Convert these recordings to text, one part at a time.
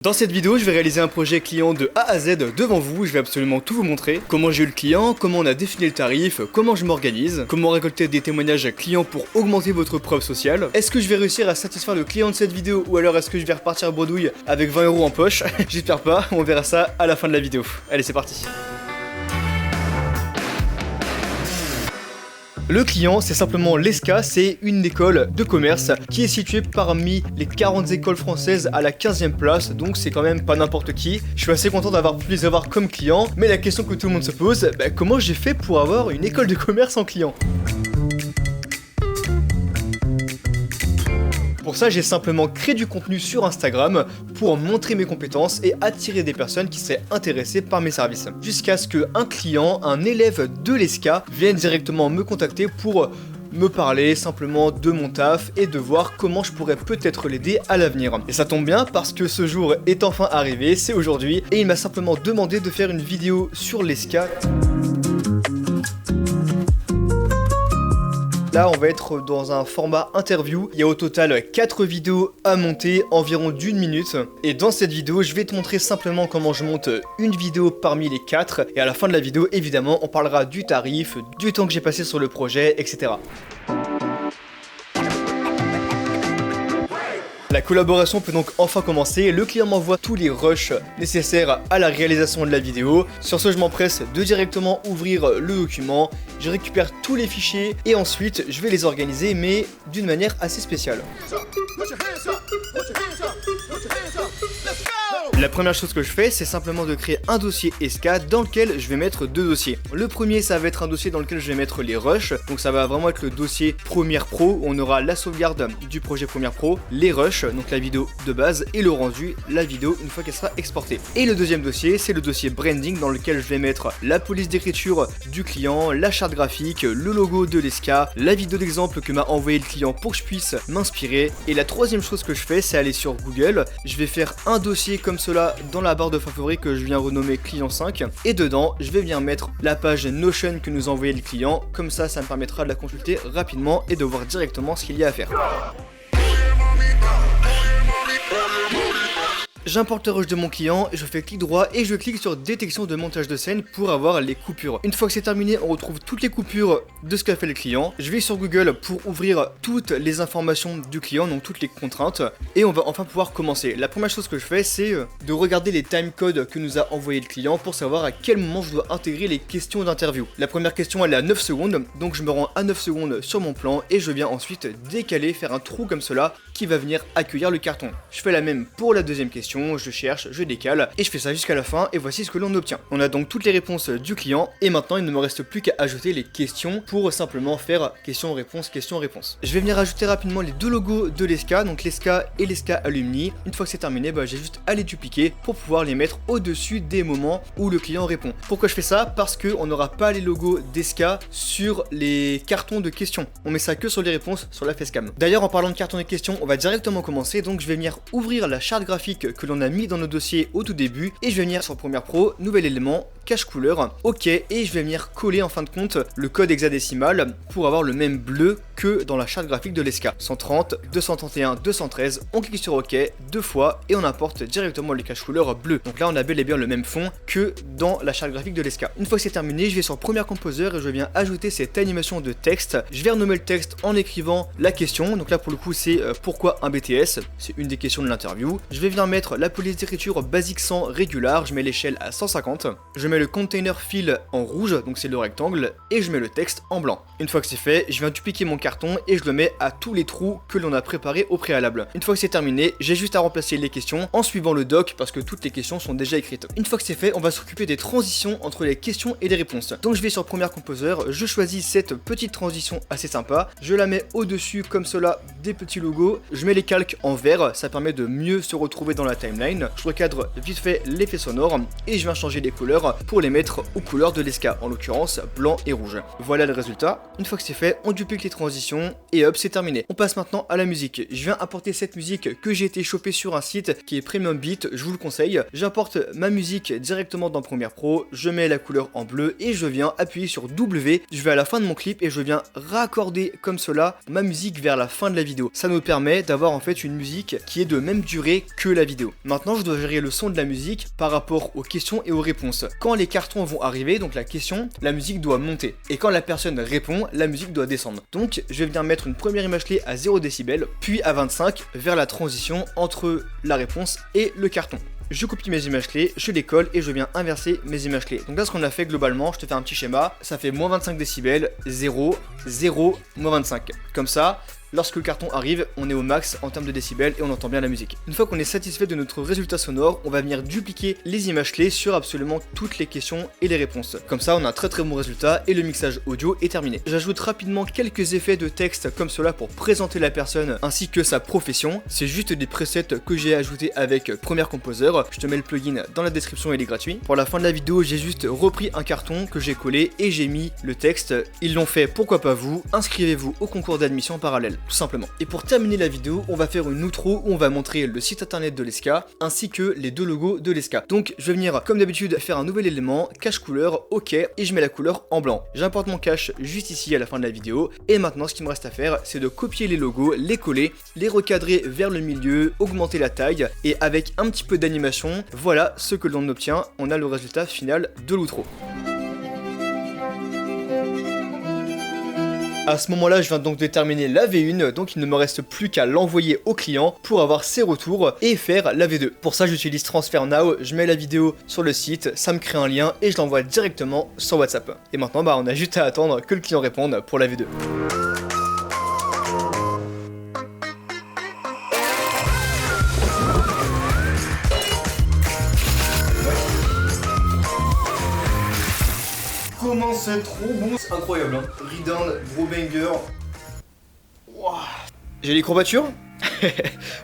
Dans cette vidéo, je vais réaliser un projet client de A à Z devant vous, je vais absolument tout vous montrer. Comment j'ai eu le client, comment on a défini le tarif, comment je m'organise, comment récolter des témoignages clients pour augmenter votre preuve sociale. Est-ce que je vais réussir à satisfaire le client de cette vidéo ou alors est-ce que je vais repartir bredouille avec 20 € en poche? J'espère pas, on verra ça à la fin de la vidéo. Allez, c'est parti. Le client, c'est simplement l'ESCA, c'est une école de commerce qui est située parmi les 40 écoles françaises à la 15e place, donc c'est quand même pas n'importe qui. Je suis assez content d'avoir pu les avoir comme clients, mais la question que tout le monde se pose, comment j'ai fait pour avoir une école de commerce en client? Pour ça, j'ai simplement créé du contenu sur Instagram pour montrer mes compétences et attirer des personnes qui seraient intéressées par mes services. Jusqu'à ce qu'un client, un élève de l'ESCA, vienne directement me contacter pour me parler simplement de mon taf et de voir comment je pourrais peut-être l'aider à l'avenir. Et ça tombe bien parce que ce jour est enfin arrivé, c'est aujourd'hui, et il m'a simplement demandé de faire une vidéo sur l'ESCA. Là, on va être dans un format interview. Il y a au total 4 vidéos à monter, environ d'1 minute. Et dans cette vidéo, je vais te montrer simplement comment je monte une vidéo parmi les 4. Et à la fin de la vidéo, évidemment, on parlera du tarif, du temps que j'ai passé sur le projet, etc. La collaboration peut donc enfin commencer, le client m'envoie tous les rushs nécessaires à la réalisation de la vidéo. Sur ce, je m'empresse de directement ouvrir le document, je récupère tous les fichiers et ensuite je vais les organiser mais d'une manière assez spéciale. La première chose que je fais, c'est simplement de créer un dossier ESCA dans lequel je vais mettre 2 dossiers. Le premier, ça va être un dossier dans lequel je vais mettre les rushs, donc ça va vraiment être le dossier Premiere Pro, où on aura la sauvegarde du projet Premiere Pro, les rushs, donc la vidéo de base, et le rendu, la vidéo, une fois qu'elle sera exportée. Et le deuxième dossier, c'est le dossier Branding, dans lequel je vais mettre la police d'écriture du client, la charte graphique, le logo de l'ESCA, la vidéo d'exemple que m'a envoyé le client pour que je puisse m'inspirer. Et la troisième chose que je fais, c'est aller sur Google, je vais faire un dossier comme cela dans la barre de favoris que je viens renommer client 5 et dedans je vais bien mettre la page Notion que nous a envoyé le client, comme ça me permettra de la consulter rapidement et de voir directement ce qu'il y a à faire. J'importe le rush de mon client, je fais clic droit et je clique sur détection de montage de scène pour avoir les coupures. Une fois que c'est terminé, on retrouve toutes les coupures de ce qu'a fait le client. Je vais sur Google pour ouvrir toutes les informations du client, donc toutes les contraintes, et on va enfin pouvoir commencer. La première chose que je fais, c'est de regarder les timecodes que nous a envoyé le client pour savoir à quel moment je dois intégrer les questions d'interview. La première question, elle est à 9 secondes, donc je me rends à 9 secondes sur mon plan et je viens ensuite décaler, faire un trou comme cela qui va venir accueillir le carton. Je fais la même pour la deuxième question. Je cherche, je décale et je fais ça jusqu'à la fin et voici ce que l'on obtient. On a donc toutes les réponses du client et maintenant il ne me reste plus qu'à ajouter les questions pour simplement faire question-réponse. Je vais venir ajouter rapidement les 2 logos de l'ESCA, donc l'ESCA et l'ESCA Alumni. Une fois que c'est terminé, j'ai juste à les dupliquer pour pouvoir les mettre au-dessus des moments où le client répond. Pourquoi je fais ça? Parce qu'on n'aura pas les logos d'ESCA sur les cartons de questions. On met ça que sur les réponses sur la facecam. D'ailleurs, en parlant de cartons de questions, on va directement commencer. Donc je vais venir ouvrir la charte graphique que l'on a mis dans nos dossiers au tout début et je vais venir sur Premiere Pro, nouvel élément, cache couleur, ok, et je vais venir coller en fin de compte le code hexadécimal pour avoir le même bleu que dans la charte graphique de l'ESCA. 130, 231, 213, on clique sur ok 2 fois et on importe directement le cache couleur bleu. Donc là on a bel et bien le même fond que dans la charte graphique de l'ESCA. Une fois que c'est terminé, je vais sur Premiere Composer et je viens ajouter cette animation de texte. Je vais renommer le texte en écrivant la question, donc là pour le coup c'est pourquoi un BTS, c'est une des questions de l'interview. Je vais venir mettre la police d'écriture basique 100 régular, je mets l'échelle à 150, je mets le container fill en rouge, donc c'est le rectangle, et je mets le texte en blanc. Une fois que c'est fait, je viens dupliquer mon carton et je le mets à tous les trous que l'on a préparés au préalable. Une fois que c'est terminé, j'ai juste à remplacer les questions en suivant le doc parce que toutes les questions sont déjà écrites. Une fois que c'est fait, on va s'occuper des transitions entre les questions et les réponses. Donc je vais sur Premiere Composer, je choisis cette petite transition assez sympa, je la mets au-dessus comme cela des petits logos, je mets les calques en vert, ça permet de mieux se retrouver dans la timeline. Je recadre vite fait l'effet sonore et je viens changer les couleurs pour les mettre aux couleurs de l'ESCA, en l'occurrence blanc et rouge. Voilà le résultat. Une fois que c'est fait, on duplique les transitions et hop, c'est terminé. On passe maintenant à la musique. Je viens apporter cette musique que j'ai été chopée sur un site qui est Premium Beat, je vous le conseille. J'importe ma musique directement dans Premiere Pro, je mets la couleur en bleu et je viens appuyer sur W. Je vais à la fin de mon clip et je viens raccorder comme cela ma musique vers la fin de la vidéo. Ça nous permet d'avoir en fait une musique qui est de même durée que la vidéo. vidéo. Maintenant, je dois gérer le son de la musique par rapport aux questions et aux réponses. Quand les cartons vont arriver, donc la question, la musique doit monter. Et quand la personne répond, la musique doit descendre. Donc, je vais venir mettre une première image clé à 0 décibels, puis à 25 vers la transition entre la réponse et le carton. Je copie mes images clés, je les colle et je viens inverser mes images clés. Donc là, ce qu'on a fait globalement, je te fais un petit schéma, ça fait moins 25 décibels, 0, 0, moins 25. Comme ça, lorsque le carton arrive, on est au max en termes de décibels et on entend bien la musique. Une fois qu'on est satisfait de notre résultat sonore, on va venir dupliquer les images clés sur absolument toutes les questions et les réponses. Comme ça, on a un très très bon résultat et le mixage audio est terminé. J'ajoute rapidement quelques effets de texte comme cela pour présenter la personne ainsi que sa profession. C'est juste des presets que j'ai ajoutés avec Premiere Composer. Je te mets le plugin dans la description, il est gratuit. Pour la fin de la vidéo, j'ai juste repris un carton que j'ai collé et j'ai mis le texte. Ils l'ont fait, pourquoi pas vous? Inscrivez-vous au concours d'admission parallèle. Tout simplement. Et pour terminer la vidéo, on va faire une outro où on va montrer le site internet de l'ESCA ainsi que les deux logos de l'ESCA. Donc je vais venir comme d'habitude faire un nouvel élément, cache couleur, ok, et je mets la couleur en blanc. J'importe mon cache juste ici à la fin de la vidéo et maintenant ce qu'il me reste à faire c'est de copier les logos, les coller, les recadrer vers le milieu, augmenter la taille et avec un petit peu d'animation, voilà ce que l'on obtient, on a le résultat final de l'outro. À ce moment-là, je viens donc de terminer la V1, donc il ne me reste plus qu'à l'envoyer au client pour avoir ses retours et faire la V2. Pour ça, j'utilise Transfer Now, je mets la vidéo sur le site, ça me crée un lien et je l'envoie directement sur WhatsApp. Et maintenant, on a juste à attendre que le client réponde pour la V2. Comment c'est trop bon, c'est incroyable hein. Redown, gros banger. Wow. J'ai les courbatures.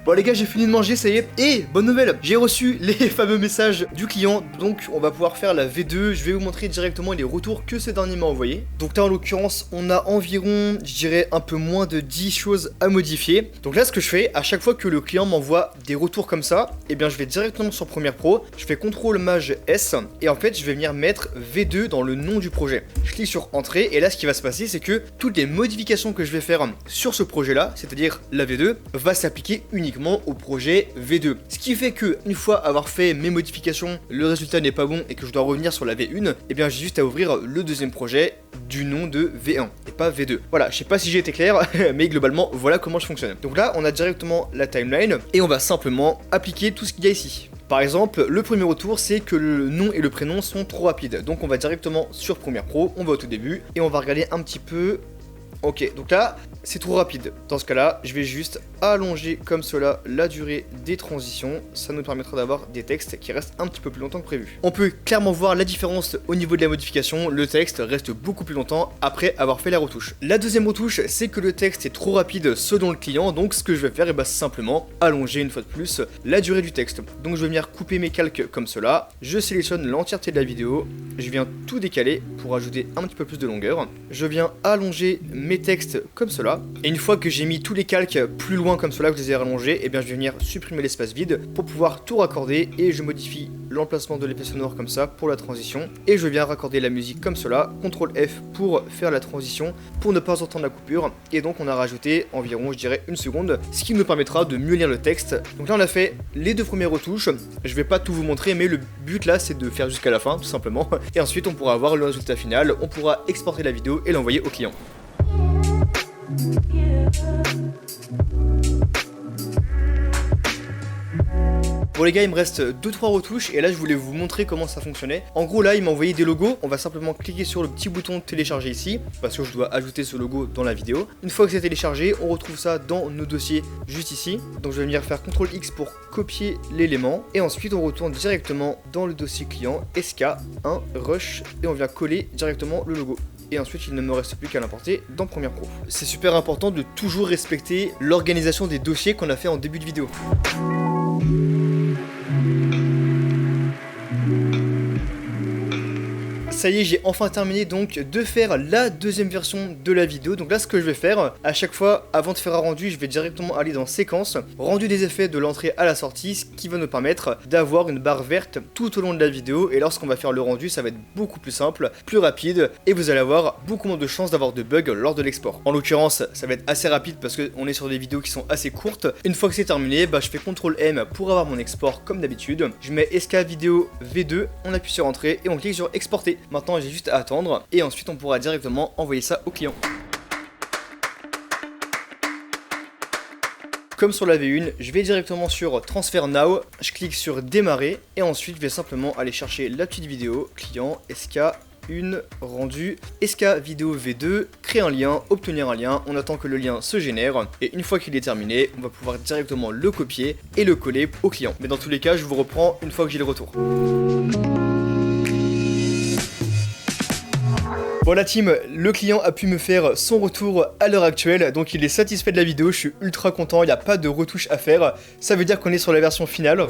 Bon les gars, j'ai fini de manger, ça y est. Et bonne nouvelle, j'ai reçu les fameux messages du client. Donc on va pouvoir faire la V2. Je vais vous montrer directement les retours que ce dernier m'a envoyé. Donc là en l'occurrence, on a environ, je dirais un peu moins de 10 choses à modifier. Donc là ce que je fais, à chaque fois que le client m'envoie des retours comme ça, et bien je vais directement sur Premiere Pro, je fais CTRL Maj S et en fait je vais venir mettre V2 dans le nom du projet. Je clique sur Entrée et là ce qui va se passer c'est que toutes les modifications que je vais faire sur ce projet là, c'est-à-dire la V2, va s'appliquer uniquement au projet V2. Ce qui fait que une fois avoir fait mes modifications, le résultat n'est pas bon et que je dois revenir sur la V1, et bien j'ai juste à ouvrir le deuxième projet du nom de V1 et pas V2. Voilà, je sais pas si j'ai été clair, mais globalement voilà comment je fonctionne. Donc là on a directement la timeline et on va simplement appliquer tout ce qu'il y a ici. Par exemple, le premier retour, c'est que le nom et le prénom sont trop rapides. Donc on va directement sur Premiere Pro, on va au tout début et on va regarder un petit peu. Ok, donc là, c'est trop rapide. Dans ce cas-là, je vais juste allonger comme cela la durée des transitions. Ça nous permettra d'avoir des textes qui restent un petit peu plus longtemps que prévu. On peut clairement voir la différence au niveau de la modification. Le texte reste beaucoup plus longtemps après avoir fait la retouche. La deuxième retouche, c'est que le texte est trop rapide selon le client. Donc ce que je vais faire, c'est simplement allonger une fois de plus la durée du texte. Donc je vais venir couper mes calques comme cela. Je sélectionne l'entièreté de la vidéo. Je viens tout décaler pour ajouter un petit peu plus de longueur. Je viens allonger mes textes comme cela. Et une fois que j'ai mis tous les calques plus loin comme cela, que je les ai rallongés, et bien je vais venir supprimer l'espace vide pour pouvoir tout raccorder et je modifie l'emplacement de l'effet sonore comme ça pour la transition. Et je viens raccorder la musique comme cela, CTRL F pour faire la transition, pour ne pas entendre la coupure. Et donc on a rajouté environ, je dirais, une seconde, ce qui nous permettra de mieux lire le texte. Donc là on a fait les deux premières retouches. Je vais pas tout vous montrer, mais le but là c'est de faire jusqu'à la fin tout simplement. Et ensuite on pourra avoir le résultat final, on pourra exporter la vidéo et l'envoyer au client. Bon les gars, il me reste 2-3 retouches et là je voulais vous montrer comment ça fonctionnait. En gros là il m'a envoyé des logos, on va simplement cliquer sur le petit bouton télécharger ici parce que je dois ajouter ce logo dans la vidéo. Une fois que c'est téléchargé, on retrouve ça dans nos dossiers juste ici. Donc je vais venir faire CTRL X pour copier l'élément et ensuite on retourne directement dans le dossier client SK1 Rush et on vient coller directement le logo. Et ensuite il ne me reste plus qu'à l'importer dans Premiere Pro. C'est super important de toujours respecter l'organisation des dossiers qu'on a fait en début de vidéo. Ça y est, j'ai enfin terminé donc de faire la deuxième version de la vidéo. Donc là, ce que je vais faire, à chaque fois, avant de faire un rendu, je vais directement aller dans séquence, rendu des effets de l'entrée à la sortie, ce qui va nous permettre d'avoir une barre verte tout au long de la vidéo. Et lorsqu'on va faire le rendu, ça va être beaucoup plus simple, plus rapide, et vous allez avoir beaucoup moins de chances d'avoir de bugs lors de l'export. En l'occurrence, ça va être assez rapide parce qu'on est sur des vidéos qui sont assez courtes. Une fois que c'est terminé, je fais CTRL M pour avoir mon export comme d'habitude. Je mets SK vidéo V2, on appuie sur entrée et on clique sur exporter. Maintenant, j'ai juste à attendre et ensuite on pourra directement envoyer ça au client. Comme sur la V1, je vais directement sur Transfer Now, je clique sur démarrer et ensuite je vais simplement aller chercher la petite vidéo, client, SK, une, rendu, SK vidéo V2, créer un lien, obtenir un lien, on attend que le lien se génère et une fois qu'il est terminé, on va pouvoir directement le copier et le coller au client. Mais dans tous les cas, je vous reprends une fois que j'ai le retour. Voilà team, le client a pu me faire son retour à l'heure actuelle, donc il est satisfait de la vidéo, je suis ultra content, il n'y a pas de retouches à faire, ça veut dire qu'on est sur la version finale.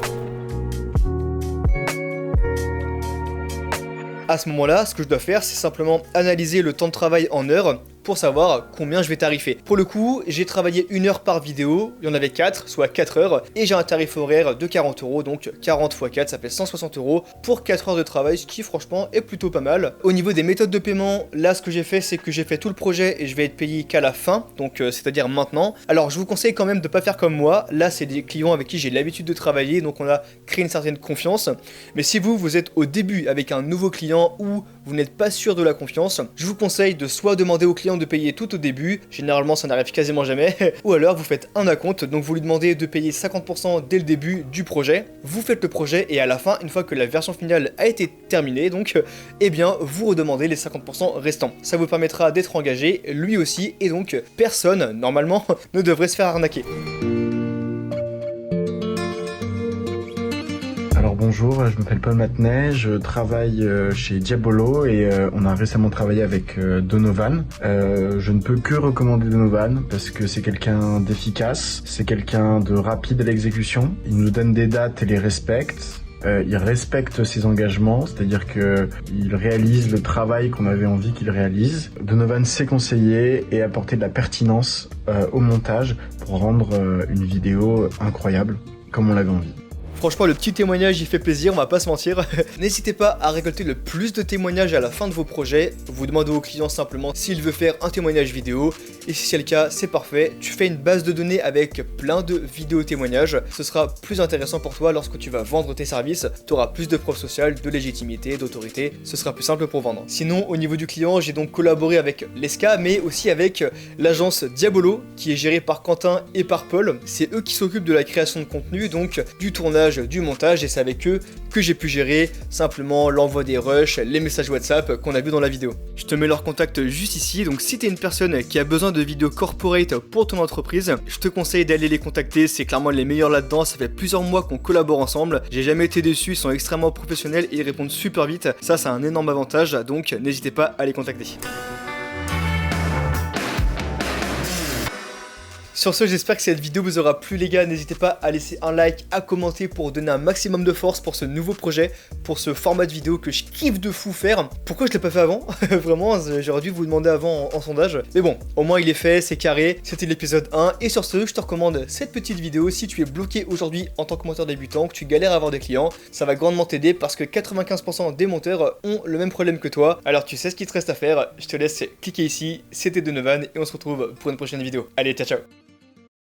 À ce moment-là, ce que je dois faire, c'est simplement analyser le temps de travail en heures pour savoir combien je vais tarifer. Pour le coup, j'ai travaillé 1 heure par vidéo, il y en avait 4, soit 4 heures, et j'ai un tarif horaire de 40 €, donc 40 x 4, ça fait 160 € pour 4 heures de travail, ce qui franchement est plutôt pas mal. Au niveau des méthodes de paiement, là ce que j'ai fait, c'est que j'ai fait tout le projet et je vais être payé qu'à la fin, donc c'est-à-dire maintenant. Alors je vous conseille quand même de pas faire comme moi, là c'est des clients avec qui j'ai l'habitude de travailler, donc on a créé une certaine confiance. Mais si vous êtes au début avec un nouveau client ou vous n'êtes pas sûr de la confiance, je vous conseille de soit demander au client de payer tout au début, généralement ça n'arrive quasiment jamais, ou alors vous faites un acompte, donc vous lui demandez de payer 50% dès le début du projet, vous faites le projet et à la fin, une fois que la version finale a été terminée, donc eh bien vous redemandez les 50% restants. Ça vous permettra d'être engagé, lui aussi, et donc personne, normalement, ne devrait se faire arnaquer. Alors bonjour, je m'appelle Paul Matenet, je travaille chez Diabolo et on a récemment travaillé avec Donovan. Je ne peux que recommander Donovan parce que c'est quelqu'un d'efficace, c'est quelqu'un de rapide à l'exécution, il nous donne des dates et les respecte. Il respecte ses engagements, c'est-à-dire qu'il réalise le travail qu'on avait envie qu'il réalise. Donovan sait conseiller et apporter de la pertinence au montage pour rendre une vidéo incroyable comme on l'avait envie. Franchement, le petit témoignage, il fait plaisir, on va pas se mentir. N'hésitez pas à récolter le plus de témoignages à la fin de vos projets. Vous demandez au client simplement s'il veut faire un témoignage vidéo. Et si c'est le cas, c'est parfait. Tu fais une base de données avec plein de vidéos témoignages. Ce sera plus intéressant pour toi lorsque tu vas vendre tes services. Tu auras plus de preuves sociales, de légitimité, d'autorité. Ce sera plus simple pour vendre. Sinon, au niveau du client, j'ai donc collaboré avec l'ESCA, mais aussi avec l'agence Diabolo, qui est gérée par Quentin et par Paul. C'est eux qui s'occupent de la création de contenu, donc du tournage, du montage, et c'est avec eux que j'ai pu gérer simplement l'envoi des rushs, les messages WhatsApp qu'on a vu dans la vidéo. Je te mets leur contact juste ici, donc si t'es une personne qui a besoin de vidéos corporate pour ton entreprise, je te conseille d'aller les contacter, c'est clairement les meilleurs là-dedans, ça fait plusieurs mois qu'on collabore ensemble, j'ai jamais été déçu, ils sont extrêmement professionnels et ils répondent super vite, ça c'est un énorme avantage, donc n'hésitez pas à les contacter. Sur ce, j'espère que cette vidéo vous aura plu les gars, n'hésitez pas à laisser un like, à commenter pour donner un maximum de force pour ce nouveau projet, pour ce format de vidéo que je kiffe de fou faire. Pourquoi je l'ai pas fait avant? Vraiment, j'aurais dû vous demander avant en sondage. Mais bon, au moins il est fait, c'est carré, c'était l'épisode 1. Et sur ce, je te recommande cette petite vidéo si tu es bloqué aujourd'hui en tant que monteur débutant, que tu galères à avoir des clients. Ça va grandement t'aider parce que 95% des monteurs ont le même problème que toi. Alors tu sais ce qu'il te reste à faire, je te laisse cliquer ici, c'était Donovan et on se retrouve pour une prochaine vidéo. Allez, ciao ciao.